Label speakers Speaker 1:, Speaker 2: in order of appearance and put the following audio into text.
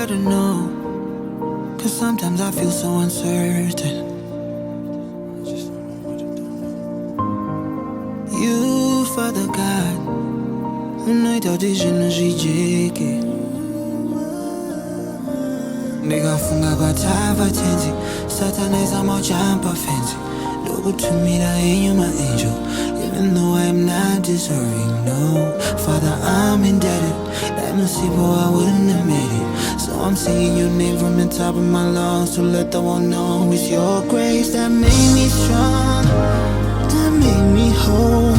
Speaker 1: to know, 'cause sometimes I feel so uncertain. You, Father God, unoita zvinhu zvijeke. Ndikafunga patava tenzi, Satan izama jump fence. Ndokutumira enyu my angel, even though I am not deserving. No, Father, I'm indebted. That musibo I wouldn't have made it. So I'm singing your name from the top of my lungs to let the world know it's your grace that made me strong, that made me whole.